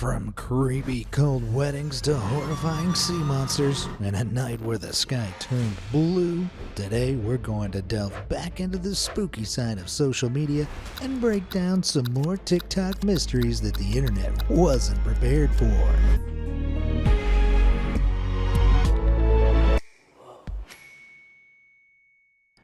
From creepy cold weddings to horrifying sea monsters and a night where the sky turned blue, today we're going to delve back into the spooky side of social media and break down some more TikTok mysteries that the internet wasn't prepared for.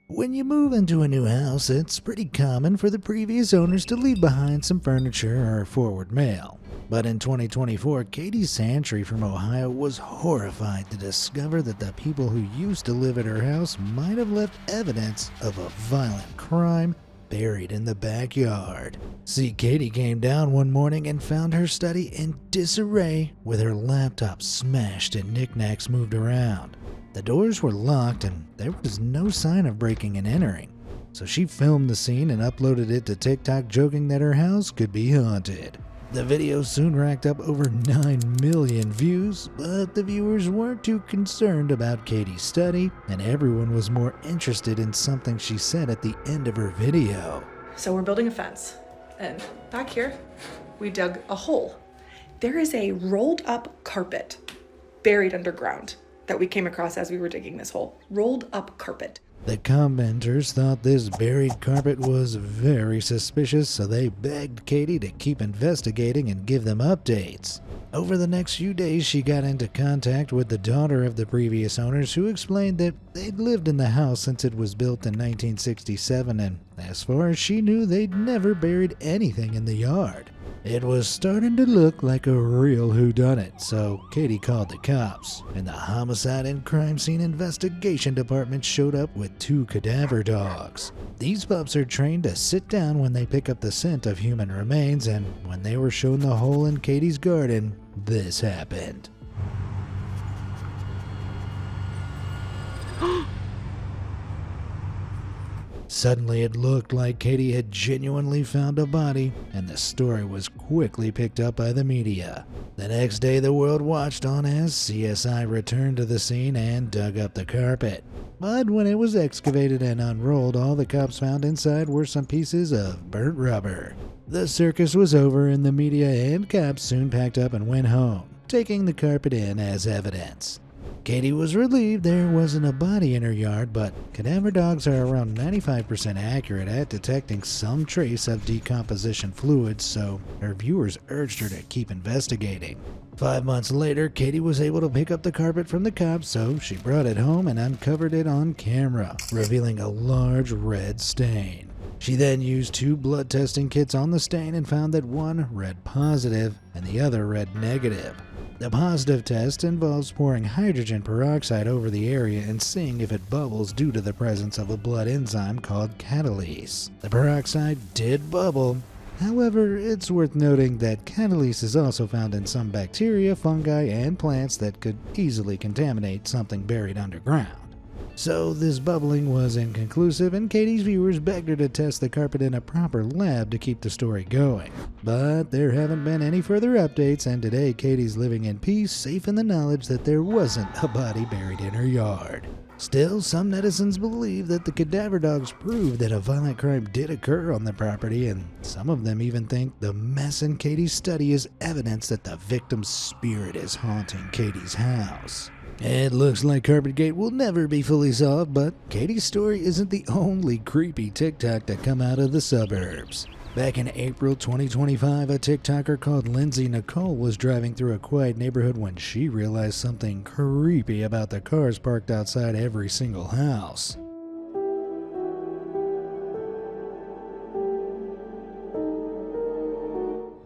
When you move into a new house, it's pretty common for the previous owners to leave behind some furniture or forward mail. But in 2024, Katie Santry from Ohio was horrified to discover that the people who used to live at her house might have left evidence of a violent crime buried in the backyard. See, Katie came down one morning and found her study in disarray with her laptop smashed and knickknacks moved around. The doors were locked and there was no sign of breaking and entering. So she filmed the scene and uploaded it to TikTok, joking that her house could be haunted. The video soon racked up over 9 million views, but the viewers weren't too concerned about Katie's study, and everyone was more interested in something she said at the end of her video. So we're building a fence, and back here, we dug a hole. There is a rolled up carpet buried underground that we came across as we were digging this hole. Rolled up carpet. The commenters thought this buried carpet was very suspicious, so they begged Katie to keep investigating and give them updates. Over the next few days, she got into contact with the daughter of the previous owners, who explained that they'd lived in the house since it was built in 1967, and as far as she knew, they'd never buried anything in the yard. It was starting to look like a real whodunit, so Katie called the cops, and the Homicide and Crime Scene Investigation Department showed up with 2 cadaver dogs. These pups are trained to sit down when they pick up the scent of human remains, and when they were shown the hole in Katie's garden, this happened. Suddenly, it looked like Katie had genuinely found a body, and the story was quickly picked up by the media. The next day, the world watched on as CSI returned to the scene and dug up the carpet. But when it was excavated and unrolled, all the cops found inside were some pieces of burnt rubber. The circus was over, and the media and cops soon packed up and went home, taking the carpet in as evidence. Katie was relieved there wasn't a body in her yard, but cadaver dogs are around 95% accurate at detecting some trace of decomposition fluids, so her viewers urged her to keep investigating. 5 months later, Katie was able to pick up the carpet from the cops, so she brought it home and uncovered it on camera, revealing a large red stain. She then used 2 blood testing kits on the stain and found that one read positive and the other read negative. The positive test involves pouring hydrogen peroxide over the area and seeing if it bubbles due to the presence of a blood enzyme called catalase. The peroxide did bubble. However, it's worth noting that catalase is also found in some bacteria, fungi, and plants that could easily contaminate something buried underground. So this bubbling was inconclusive, and Katie's viewers begged her to test the carpet in a proper lab to keep the story going. But there haven't been any further updates, and today Katie's living in peace, safe in the knowledge that there wasn't a body buried in her yard. Still, some netizens believe that the cadaver dogs prove that a violent crime did occur on the property, and some of them even think the mess in Katie's study is evidence that the victim's spirit is haunting Katie's house. It looks like Carpetgate will never be fully solved, but Katie's story isn't the only creepy TikTok to come out of the suburbs. Back in April 2025, a TikToker called Lindsay Nicole was driving through a quiet neighborhood when she realized something creepy about the cars parked outside every single house.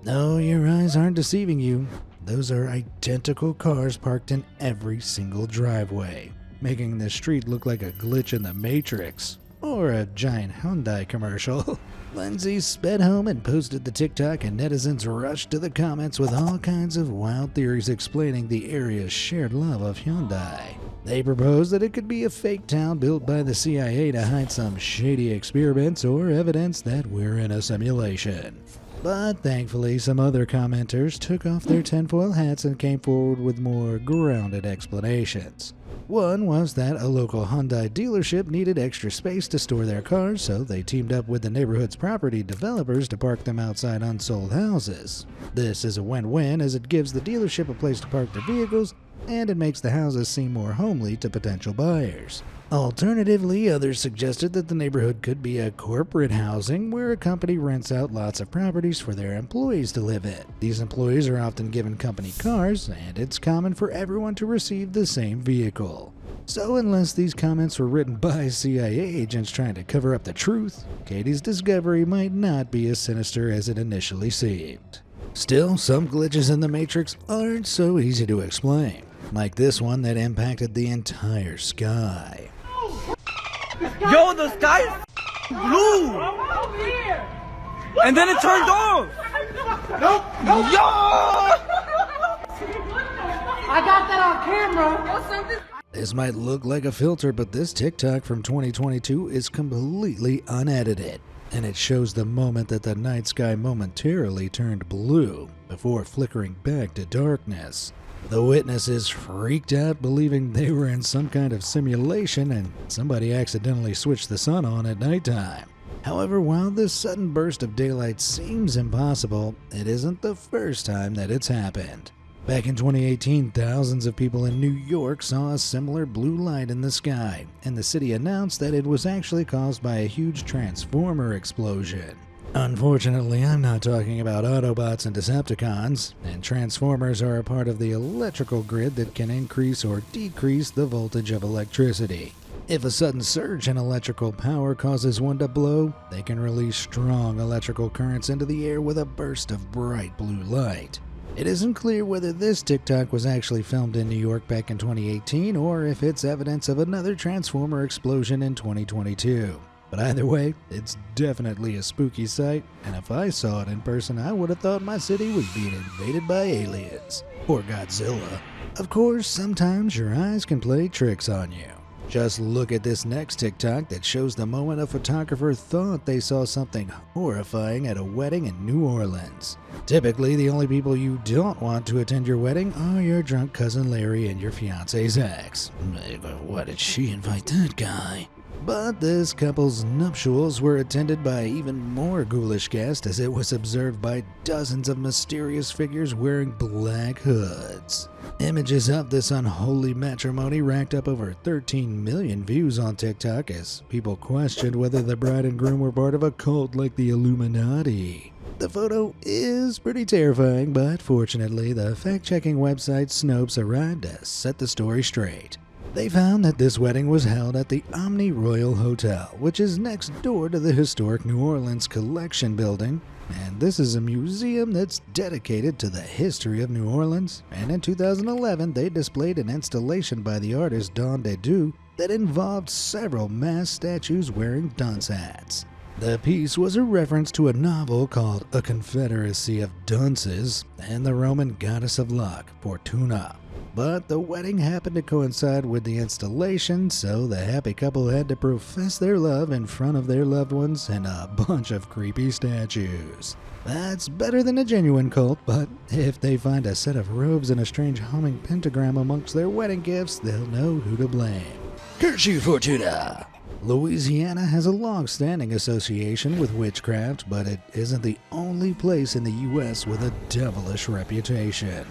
No, your eyes aren't deceiving you. Those are identical cars parked in every single driveway, making the street look like a glitch in the Matrix, or a giant Hyundai commercial. Lindsay sped home and posted the TikTok, and netizens rushed to the comments with all kinds of wild theories explaining the area's shared love of Hyundai. They proposed that it could be a fake town built by the CIA to hide some shady experiments or evidence that we're in a simulation. But thankfully, some other commenters took off their tinfoil hats and came forward with more grounded explanations. One was that a local Hyundai dealership needed extra space to store their cars, so they teamed up with the neighborhood's property developers to park them outside unsold houses. This is a win-win as it gives the dealership a place to park their vehicles, and it makes the houses seem more homely to potential buyers. Alternatively, others suggested that the neighborhood could be a corporate housing where a company rents out lots of properties for their employees to live in. These employees are often given company cars, and it's common for everyone to receive the same vehicle. So unless these comments were written by CIA agents trying to cover up the truth, Katie's discovery might not be as sinister as it initially seemed. Still, some glitches in the Matrix aren't so easy to explain, like this one that impacted the entire sky. Yo, the sky is blue! And then it turned off! Nope. Yo! I got that on camera. This might look like a filter, but this TikTok from 2022 is completely unedited, and it shows the moment that the night sky momentarily turned blue before flickering back to darkness. The witnesses freaked out, believing they were in some kind of simulation and somebody accidentally switched the sun on at nighttime. However, while this sudden burst of daylight seems impossible, it isn't the first time that it's happened. Back in 2018, thousands of people in New York saw a similar blue light in the sky, and the city announced that it was actually caused by a huge transformer explosion. Unfortunately, I'm not talking about Autobots and Decepticons, and transformers are a part of the electrical grid that can increase or decrease the voltage of electricity. If a sudden surge in electrical power causes one to blow, they can release strong electrical currents into the air with a burst of bright blue light. It isn't clear whether this TikTok was actually filmed in New York back in 2018 or if it's evidence of another transformer explosion in 2022. But either way, it's definitely a spooky sight, and if I saw it in person, I would have thought my city was being invaded by aliens. Or Godzilla. Of course, sometimes your eyes can play tricks on you. Just look at this next TikTok that shows the moment a photographer thought they saw something horrifying at a wedding in New Orleans. Typically, the only people you don't want to attend your wedding are your drunk cousin Larry and your fiance's ex. Why did she invite that guy? But this couple's nuptials were attended by even more ghoulish guests, as it was observed by dozens of mysterious figures wearing black hoods. Images of this unholy matrimony racked up over 13 million views on TikTok as people questioned whether the bride and groom were part of a cult like the Illuminati. The photo is pretty terrifying, but fortunately the fact-checking website Snopes arrived to set the story straight. They found that this wedding was held at the Omni Royal Hotel, which is next door to the historic New Orleans Collection Building, and this is a museum that's dedicated to the history of New Orleans, and in 2011 they displayed an installation by the artist Don Dedoux that involved several mass statues wearing dunce hats. The piece was a reference to a novel called A Confederacy of Dunces and the Roman goddess of luck, Fortuna. But the wedding happened to coincide with the installation, so the happy couple had to profess their love in front of their loved ones and a bunch of creepy statues. That's better than a genuine cult, but if they find a set of robes and a strange humming pentagram amongst their wedding gifts, they'll know who to blame. Curse you, Fortuna! Louisiana has a long-standing association with witchcraft, but it isn't the only place in the U.S. with a devilish reputation.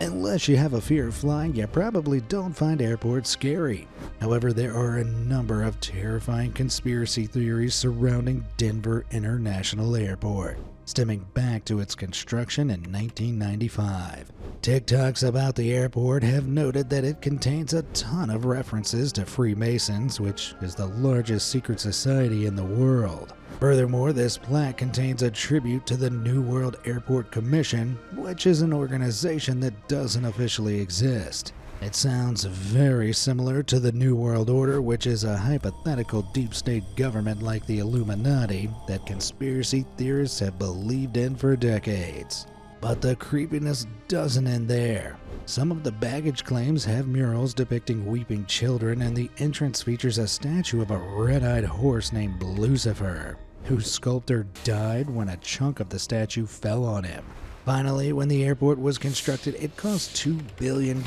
Unless you have a fear of flying, you probably don't find airports scary. However, there are a number of terrifying conspiracy theories surrounding Denver International Airport, stemming back to its construction in 1995. TikToks about the airport have noted that it contains a ton of references to Freemasons, which is the largest secret society in the world. Furthermore, this plaque contains a tribute to the New World Airport Commission, which is an organization that doesn't officially exist. It sounds very similar to the New World Order, which is a hypothetical deep state government like the Illuminati that conspiracy theorists have believed in for decades. But the creepiness doesn't end there. Some of the baggage claims have murals depicting weeping children, and the entrance features a statue of a red-eyed horse named Lucifer, whose sculptor died when a chunk of the statue fell on him. Finally, when the airport was constructed, it cost $2 billion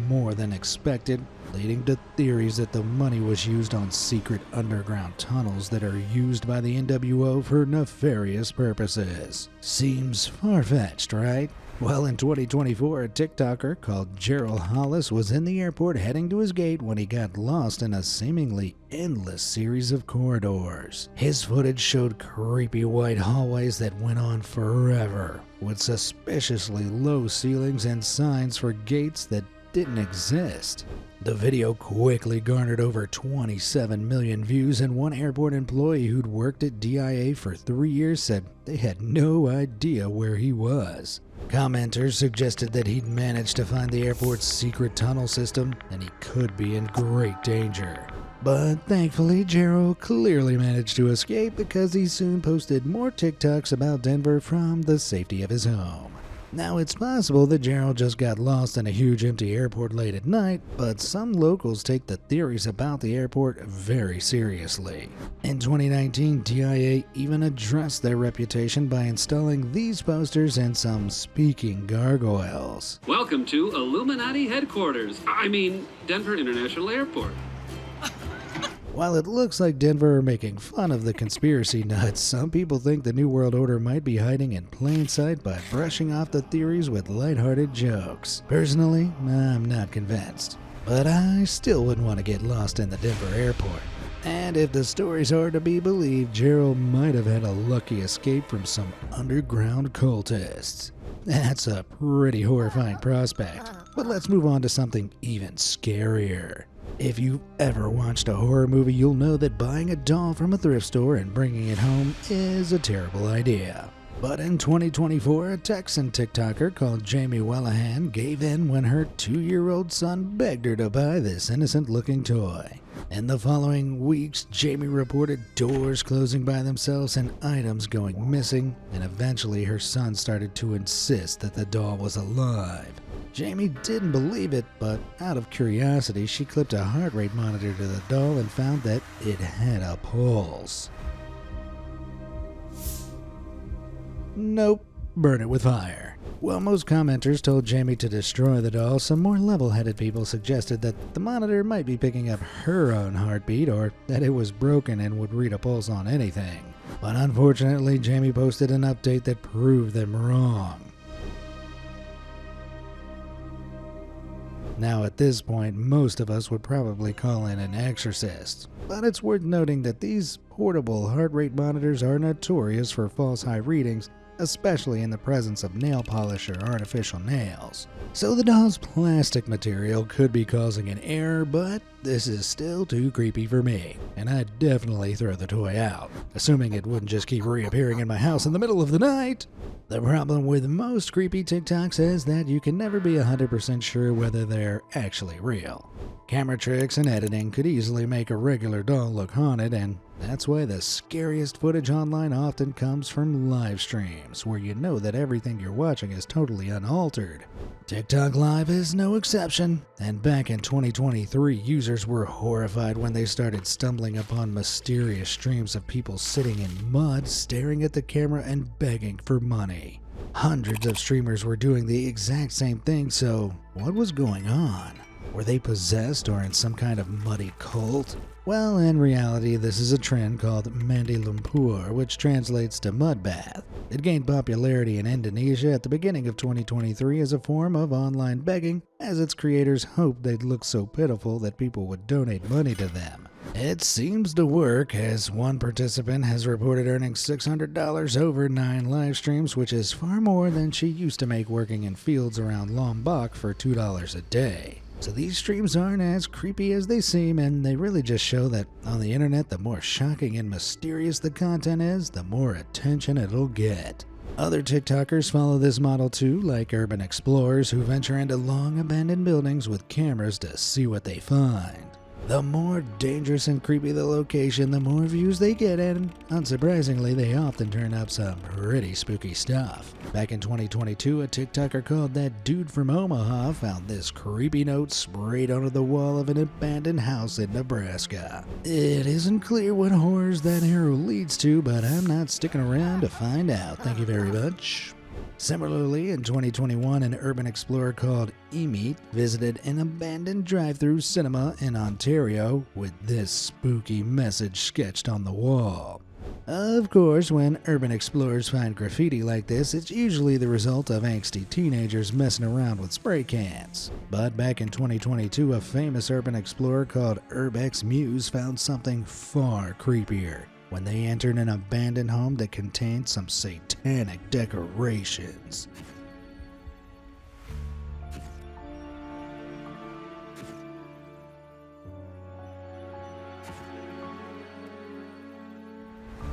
more than expected, leading to theories that the money was used on secret underground tunnels that are used by the NWO for nefarious purposes. Seems far-fetched, right? Well, in 2024, a TikToker called Gerald Hollis was in the airport heading to his gate when he got lost in a seemingly endless series of corridors. His footage showed creepy white hallways that went on forever, with suspiciously low ceilings and signs for gates that didn't exist. The video quickly garnered over 27 million views, and one airport employee who'd worked at DIA for 3 years said they had no idea where he was. Commenters suggested that he'd managed to find the airport's secret tunnel system and he could be in great danger. But thankfully, Gerald clearly managed to escape because he soon posted more TikToks about Denver from the safety of his home. Now, it's possible that Gerald just got lost in a huge empty airport late at night, but some locals take the theories about the airport very seriously. In 2019, DIA even addressed their reputation by installing these posters and some speaking gargoyles. Welcome to Illuminati headquarters. I mean, Denver International Airport. While it looks like Denver are making fun of the conspiracy nuts, some people think the New World Order might be hiding in plain sight by brushing off the theories with lighthearted jokes. Personally, I'm not convinced. But I still wouldn't want to get lost in the Denver airport. And if the stories are to be believed, Gerald might have had a lucky escape from some underground cultists. That's a pretty horrifying prospect. But let's move on to something even scarier. If you've ever watched a horror movie, you'll know that buying a doll from a thrift store and bringing it home is a terrible idea. But in 2024, a Texan TikToker called Jamie Wellahan gave in when her 2-year-old son begged her to buy this innocent-looking toy. In the following weeks, Jamie reported doors closing by themselves and items going missing, and eventually her son started to insist that the doll was alive. Jamie didn't believe it, but out of curiosity, she clipped a heart rate monitor to the doll and found that it had a pulse. Nope, burn it with fire. While most commenters told Jamie to destroy the doll, some more level-headed people suggested that the monitor might be picking up her own heartbeat or that it was broken and would read a pulse on anything. But unfortunately, Jamie posted an update that proved them wrong. Now at this point, most of us would probably call in an exorcist, but it's worth noting that these portable heart rate monitors are notorious for false high readings, especially in the presence of nail polish or artificial nails. So the doll's plastic material could be causing an error, but this is still too creepy for me, and I'd definitely throw the toy out, assuming it wouldn't just keep reappearing in my house in the middle of the night. The problem with most creepy TikToks is that you can never be 100% sure whether they're actually real. Camera tricks and editing could easily make a regular doll look haunted, and that's why the scariest footage online often comes from live streams, where you know that everything you're watching is totally unaltered. TikTok Live is no exception, and back in 2023, users were horrified when they started stumbling upon mysterious streams of people sitting in mud, staring at the camera and begging for money. Hundreds of streamers were doing the exact same thing, so what was going on? Were they possessed or in some kind of muddy cult? Well, in reality, this is a trend called Mandi Lumpur, which translates to mud bath. It gained popularity in Indonesia at the beginning of 2023 as a form of online begging, as its creators hoped they'd look so pitiful that people would donate money to them. It seems to work, as one participant has reported earning $600 over 9 live streams, which is far more than she used to make working in fields around Lombok for $2 a day. So these streams aren't as creepy as they seem, and they really just show that on the internet, the more shocking and mysterious the content is, the more attention it'll get. Other TikTokers follow this model too, like urban explorers who venture into long abandoned buildings with cameras to see what they find. The more dangerous and creepy the location, the more views they get, and unsurprisingly, they often turn up some pretty spooky stuff. Back in 2022, a TikToker called That Dude from Omaha found this creepy note sprayed onto the wall of an abandoned house in Nebraska. It isn't clear what horrors that arrow leads to, but I'm not sticking around to find out. Thank you very much. Similarly, in 2021, an urban explorer called Emeet visited an abandoned drive-through cinema in Ontario with this spooky message sketched on the wall. Of course, when urban explorers find graffiti like this, it's usually the result of angsty teenagers messing around with spray cans. But back in 2022, a famous urban explorer called Urbex Muse found something far creepier when they entered an abandoned home that contained some satanic decorations.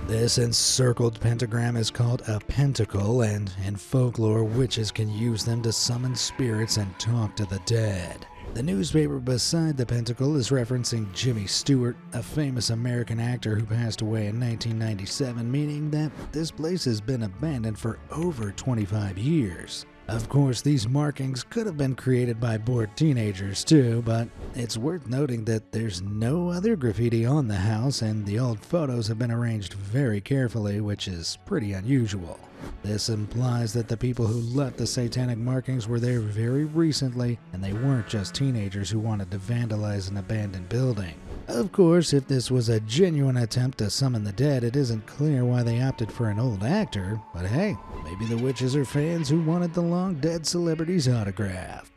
This encircled pentagram is called a pentacle, and in folklore, witches can use them to summon spirits and talk to the dead. The newspaper beside the pentacle is referencing Jimmy Stewart, a famous American actor who passed away in 1997, meaning that this place has been abandoned for over 25 years. Of course, these markings could have been created by bored teenagers too, but it's worth noting that there's no other graffiti on the house, and the old photos have been arranged very carefully, which is pretty unusual. This implies that the people who left the satanic markings were there very recently, and they weren't just teenagers who wanted to vandalize an abandoned building. Of course, if this was a genuine attempt to summon the dead, it isn't clear why they opted for an old actor, but hey, maybe the witches are fans who wanted the long-dead celebrity's autograph.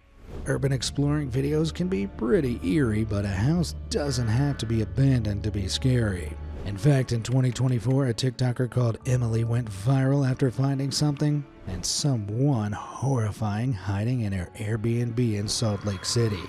Urban exploring videos can be pretty eerie, but a house doesn't have to be abandoned to be scary. In fact, in 2024, a TikToker called Emily went viral after finding something and someone horrifying hiding in her Airbnb in Salt Lake City.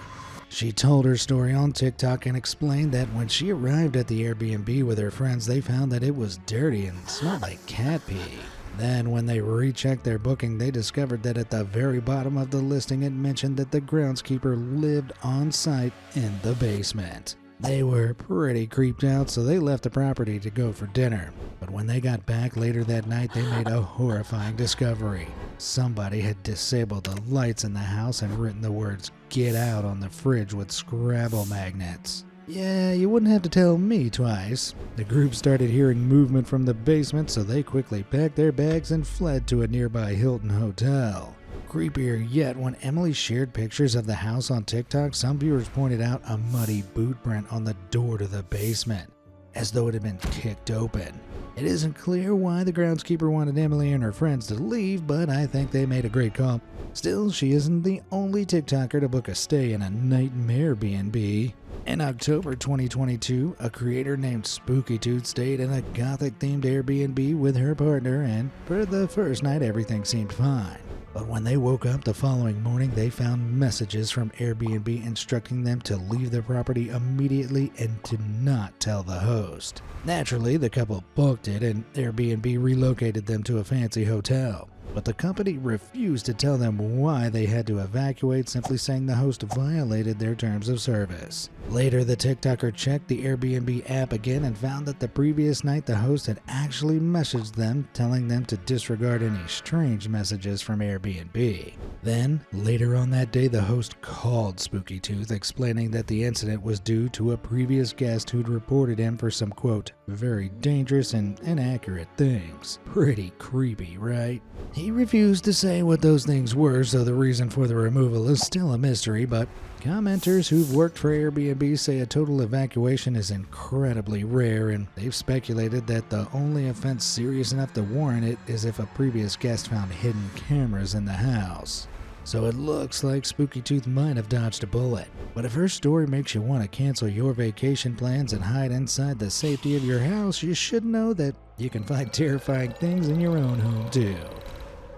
She told her story on TikTok and explained that when she arrived at the Airbnb with her friends, they found that it was dirty and smelled like cat pee. Then, when they rechecked their booking, they discovered that at the very bottom of the listing it mentioned that the groundskeeper lived on site in the basement. They were pretty creeped out, so they left the property to go for dinner. But when they got back later that night, they made a horrifying discovery. Somebody had disabled the lights in the house and written the words "Get Out" on the fridge with Scrabble magnets. Yeah, you wouldn't have to tell me twice. The group started hearing movement from the basement, so they quickly packed their bags and fled to a nearby Hilton hotel. Creepier yet, when Emily shared pictures of the house on TikTok, some viewers pointed out a muddy boot print on the door to the basement, as though it had been kicked open. It isn't clear why the groundskeeper wanted Emily and her friends to leave, but I think they made a great call. Still, she isn't the only TikToker to book a stay in a nightmare B&B. In October 2022, a creator named Spooky Tooth stayed in a gothic-themed Airbnb with her partner, and for the first night everything seemed fine. But when they woke up the following morning, they found messages from Airbnb instructing them to leave the property immediately and to not tell the host. Naturally, the couple booked it, and Airbnb relocated them to a fancy hotel. But the company refused to tell them why they had to evacuate, simply saying the host violated their terms of service. Later, the TikToker checked the Airbnb app again and found that the previous night the host had actually messaged them, telling them to disregard any strange messages from Airbnb. Then, later on that day, the host called Spooky Tooth, explaining that the incident was due to a previous guest who'd reported him for some, quote, very dangerous and inaccurate things. Pretty creepy, right? He refused to say what those things were, so the reason for the removal is still a mystery, but commenters who've worked for Airbnb say a total evacuation is incredibly rare, and they've speculated that the only offense serious enough to warrant it is if a previous guest found hidden cameras in the house. So it looks like Spooky Tooth might have dodged a bullet. But if her story makes you want to cancel your vacation plans and hide inside the safety of your house, you should know that you can find terrifying things in your own home too.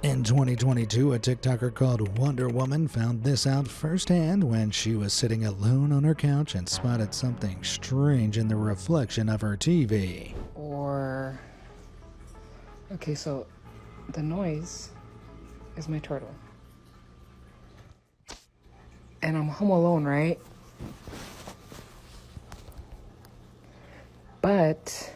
In 2022, a TikToker called Wonder Woman found this out firsthand when she was sitting alone on her couch and spotted something strange in the reflection of her TV. Okay, so the noise is my turtle. And I'm home alone, right? But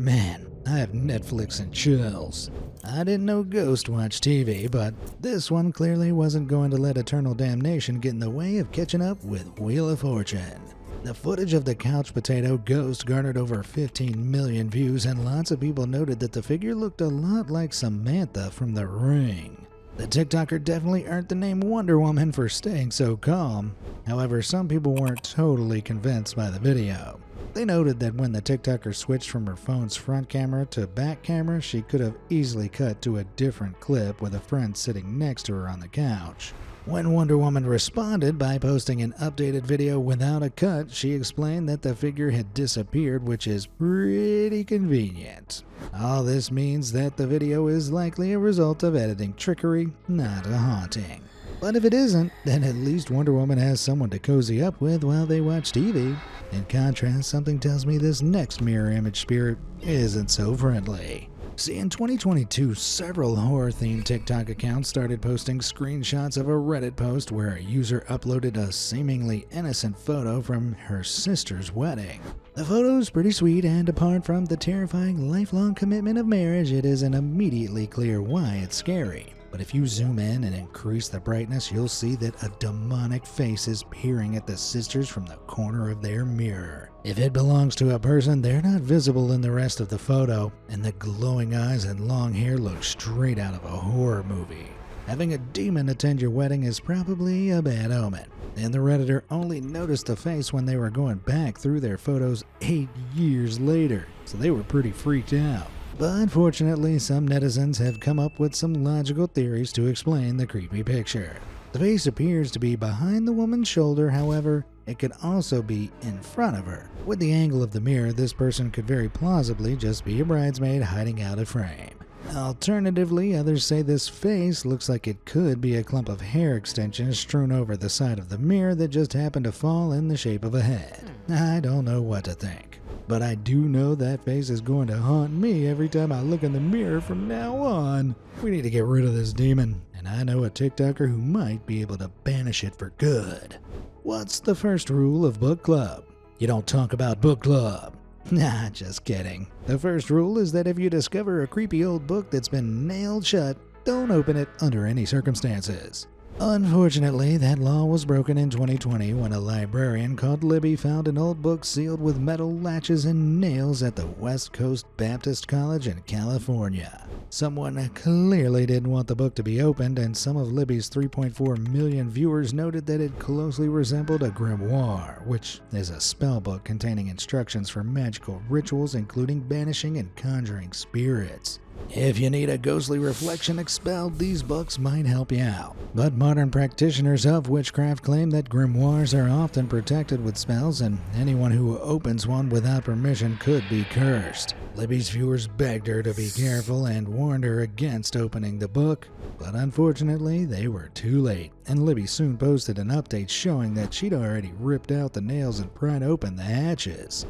Man, I have Netflix and chills. I didn't know ghosts watch TV, but this one clearly wasn't going to let eternal damnation get in the way of catching up with Wheel of Fortune. The footage of the couch potato ghost garnered over 15 million views, and lots of people noted that the figure looked a lot like Samantha from The Ring. The TikToker definitely earned the name Wonder Woman for staying so calm. However, some people weren't totally convinced by the video. They noted that when the TikToker switched from her phone's front camera to back camera, she could have easily cut to a different clip with a friend sitting next to her on the couch. When Wonder Woman responded by posting an updated video without a cut, she explained that the figure had disappeared, which is pretty convenient. All this means that the video is likely a result of editing trickery, not a haunting. But if it isn't, then at least Wonder Woman has someone to cozy up with while they watch TV. In contrast, something tells me this next mirror image spirit isn't so friendly. See, in 2022, several horror-themed TikTok accounts started posting screenshots of a Reddit post where a user uploaded a seemingly innocent photo from her sister's wedding. The photo is pretty sweet, and apart from the terrifying lifelong commitment of marriage, it isn't immediately clear why it's scary. But if you zoom in and increase the brightness, you'll see that a demonic face is peering at the sisters from the corner of their mirror. If it belongs to a person, they're not visible in the rest of the photo, and the glowing eyes and long hair look straight out of a horror movie. Having a demon attend your wedding is probably a bad omen, and the Redditor only noticed the face when they were going back through their photos 8 years later, so they were pretty freaked out. But fortunately, some netizens have come up with some logical theories to explain the creepy picture. The face appears to be behind the woman's shoulder, however, it could also be in front of her. With the angle of the mirror, this person could very plausibly just be a bridesmaid hiding out of frame. Alternatively, others say this face looks like it could be a clump of hair extensions strewn over the side of the mirror that just happened to fall in the shape of a head. I don't know what to think. But I do know that face is going to haunt me every time I look in the mirror from now on. We need to get rid of this demon, and I know a TikToker who might be able to banish it for good. What's the first rule of book club? You don't talk about book club. Nah, just kidding. The first rule is that if you discover a creepy old book that's been nailed shut, don't open it under any circumstances. Unfortunately, that law was broken in 2020 when a librarian called Libby found an old book sealed with metal latches and nails at the West Coast Baptist College in California. Someone clearly didn't want the book to be opened, and some of Libby's 3.4 million viewers noted that it closely resembled a grimoire, which is a spell book containing instructions for magical rituals, including banishing and conjuring spirits. If you need a ghostly reflection expelled, these books might help you out. But modern practitioners of witchcraft claim that grimoires are often protected with spells, and anyone who opens one without permission could be cursed. Libby's viewers begged her to be careful and warned her against opening the book, but unfortunately they were too late, and Libby soon posted an update showing that she'd already ripped out the nails and pried open the hatches.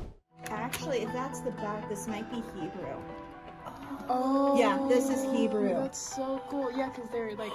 Actually, if that's the back, this might be Hebrew. Oh. Yeah, this is Hebrew. That's so cool. Yeah, because they're like,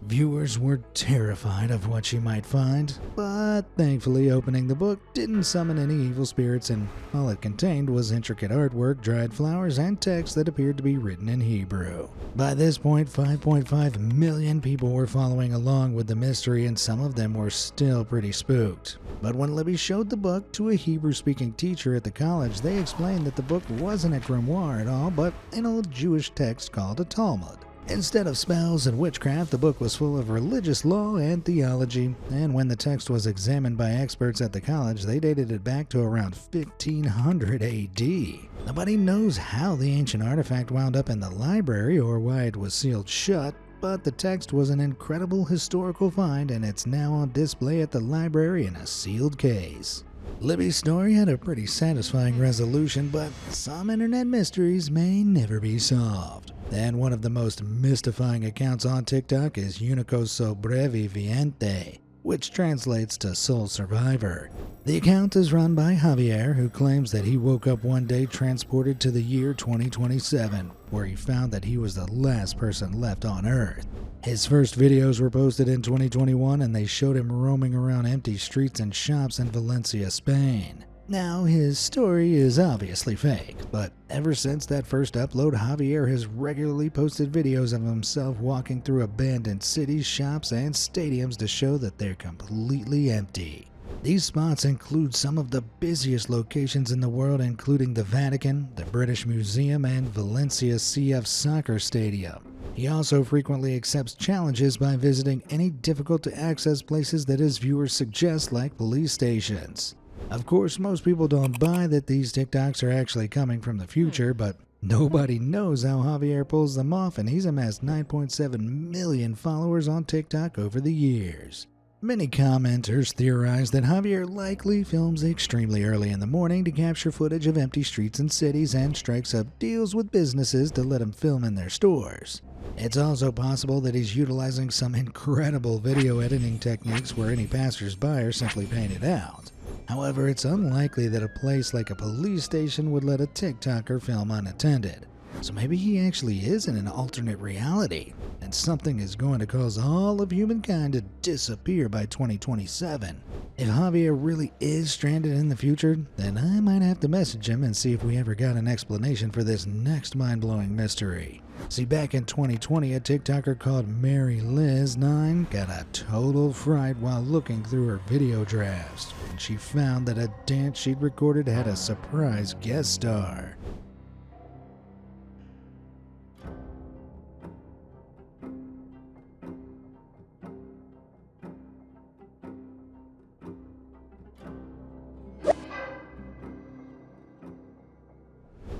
Viewers were terrified of what she might find, but thankfully opening the book didn't summon any evil spirits, and all it contained was intricate artwork, dried flowers, and text that appeared to be written in Hebrew. By this point, 5.5 million people were following along with the mystery, and some of them were still pretty spooked. But when Libby showed the book to a Hebrew-speaking teacher at the college, they explained that the book wasn't a grimoire at all, but an old Jewish text called a Talmud. Instead of spells and witchcraft, the book was full of religious law and theology, and when the text was examined by experts at the college, they dated it back to around 1500 AD. Nobody knows how the ancient artifact wound up in the library or why it was sealed shut, but the text was an incredible historical find, and it's now on display at the library in a sealed case. Libby's story had a pretty satisfying resolution, but some internet mysteries may never be solved. And one of the most mystifying accounts on TikTok is Unico Sobreviviente, which translates to Soul Survivor. The account is run by Javier, who claims that he woke up one day transported to the year 2027, where he found that he was the last person left on Earth. His first videos were posted in 2021, and they showed him roaming around empty streets and shops in Valencia, Spain. Now, his story is obviously fake, but ever since that first upload, Javier has regularly posted videos of himself walking through abandoned cities, shops, and stadiums to show that they're completely empty. These spots include some of the busiest locations in the world, including the Vatican, the British Museum, and Valencia CF Soccer Stadium. He also frequently accepts challenges by visiting any difficult-to-access places that his viewers suggest, like police stations. Of course, most people don't buy that these TikToks are actually coming from the future, but nobody knows how Javier pulls them off, and he's amassed 9.7 million followers on TikTok over the years. Many commenters theorize that Javier likely films extremely early in the morning to capture footage of empty streets and cities and strikes up deals with businesses to let him film in their stores. It's also possible that he's utilizing some incredible video editing techniques where any passersby are simply painted out. However, it's unlikely that a place like a police station would let a TikToker film unattended. So maybe he actually is in an alternate reality, and something is going to cause all of humankind to disappear by 2027. If Javier really is stranded in the future, then I might have to message him and see if we ever got an explanation for this next mind-blowing mystery. See, back in 2020, a TikToker called Mary Liz 9 got a total fright while looking through her video drafts, when she found that a dance she'd recorded had a surprise guest star.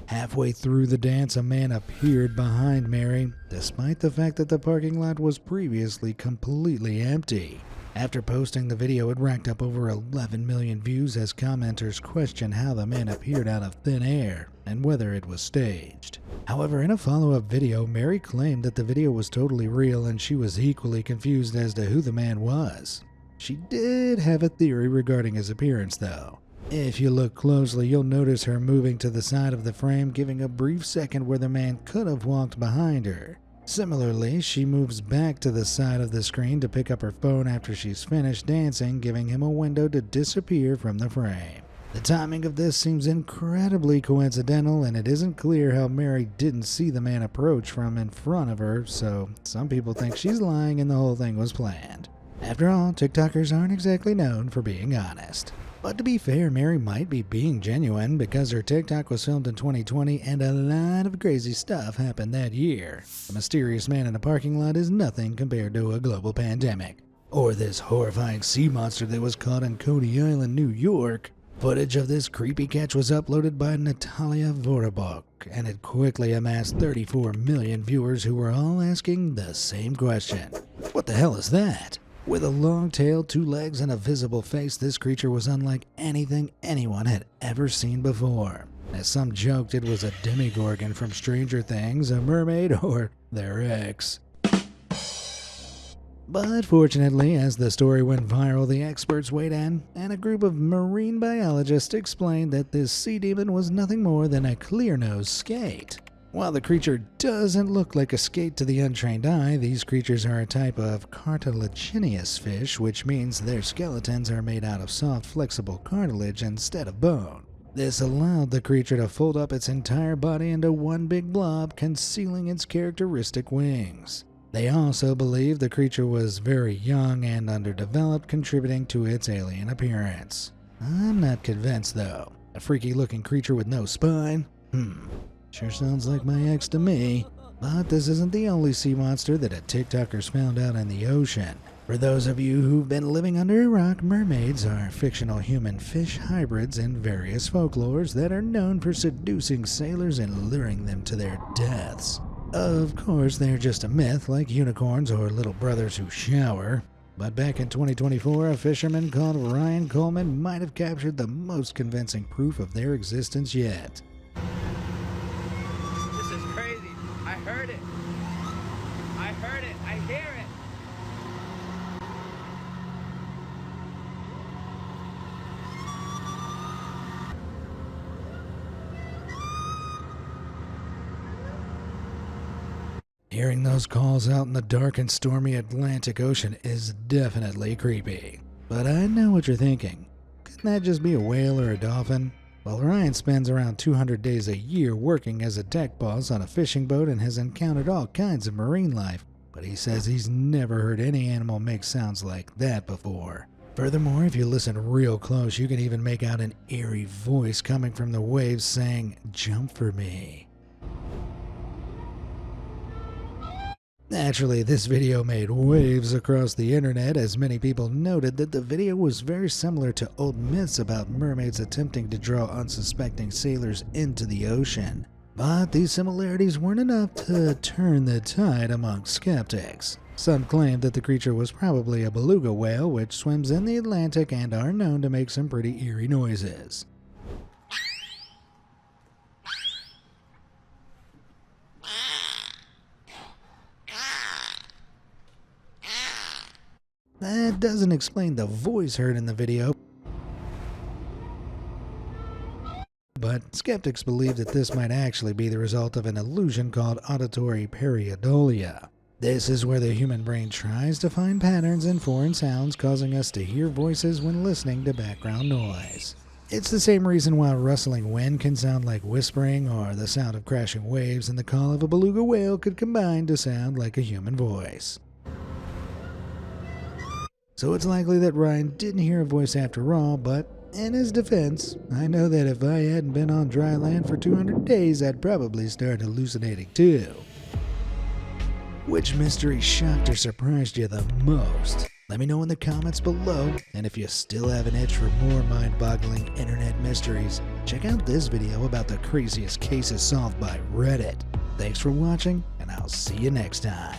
Halfway through the dance, a man appeared behind Mary, despite the fact that the parking lot was previously completely empty. After posting the video, it racked up over 11 million views as commenters questioned how the man appeared out of thin air and whether it was staged. However, in a follow-up video, Mary claimed that the video was totally real and she was equally confused as to who the man was. She did have a theory regarding his appearance, though. If you look closely, you'll notice her moving to the side of the frame, giving a brief second where the man could have walked behind her. Similarly, she moves back to the side of the screen to pick up her phone after she's finished dancing, giving him a window to disappear from the frame. The timing of this seems incredibly coincidental, and it isn't clear how Mary didn't see the man approach from in front of her, so some people think she's lying and the whole thing was planned. After all, TikTokers aren't exactly known for being honest. But to be fair, Mary might be being genuine because her TikTok was filmed in 2020 and a lot of crazy stuff happened that year. A mysterious man in a parking lot is nothing compared to a global pandemic. Or this horrifying sea monster that was caught in Coney Island, New York. Footage of this creepy catch was uploaded by Natalia Vorobok, and it quickly amassed 34 million viewers who were all asking the same question. What the hell is that? With a long tail, 2 legs, and a visible face, this creature was unlike anything anyone had ever seen before. As some joked, it was a demigorgon from Stranger Things, a mermaid, or their ex. But fortunately, as the story went viral, the experts weighed in, and a group of marine biologists explained that this sea demon was nothing more than a clear-nosed skate. While the creature doesn't look like a skate to the untrained eye, these creatures are a type of cartilaginous fish, which means their skeletons are made out of soft, flexible cartilage instead of bone. This allowed the creature to fold up its entire body into one big blob, concealing its characteristic wings. They also believe the creature was very young and underdeveloped, contributing to its alien appearance. I'm not convinced, though. A freaky-looking creature with no spine? Sure sounds like my ex to me. But this isn't the only sea monster that a TikToker's found out in the ocean. For those of you who've been living under a rock, mermaids are fictional human-fish hybrids in various folklores that are known for seducing sailors and luring them to their deaths. Of course, they're just a myth like unicorns or little brothers who shower. But back in 2024, a fisherman called Ryan Coleman might have captured the most convincing proof of their existence yet. I heard it. I heard it. I hear it. Hearing those calls out in the dark and stormy Atlantic Ocean is definitely creepy. But I know what you're thinking. Could that just be a whale or a dolphin? Well, Ryan spends around 200 days a year working as a deck boss on a fishing boat and has encountered all kinds of marine life, but he says he's never heard any animal make sounds like that before. Furthermore, if you listen real close, you can even make out an eerie voice coming from the waves saying, "Jump for me." Naturally, this video made waves across the internet as many people noted that the video was very similar to old myths about mermaids attempting to draw unsuspecting sailors into the ocean. But these similarities weren't enough to turn the tide among skeptics. Some claimed that the creature was probably a beluga whale, which swims in the Atlantic and are known to make some pretty eerie noises. That doesn't explain the voice heard in the video, but skeptics believe that this might actually be the result of an illusion called auditory pareidolia. This is where the human brain tries to find patterns in foreign sounds, causing us to hear voices when listening to background noise. It's the same reason why rustling wind can sound like whispering, or the sound of crashing waves and the call of a beluga whale could combine to sound like a human voice. So it's likely that Ryan didn't hear a voice after all, but in his defense, I know that if I hadn't been on dry land for 200 days, I'd probably start hallucinating too. Which mystery shocked or surprised you the most? Let me know in the comments below, and if you still have an itch for more mind-boggling internet mysteries, check out this video about the craziest cases solved by Reddit. Thanks for watching, and I'll see you next time.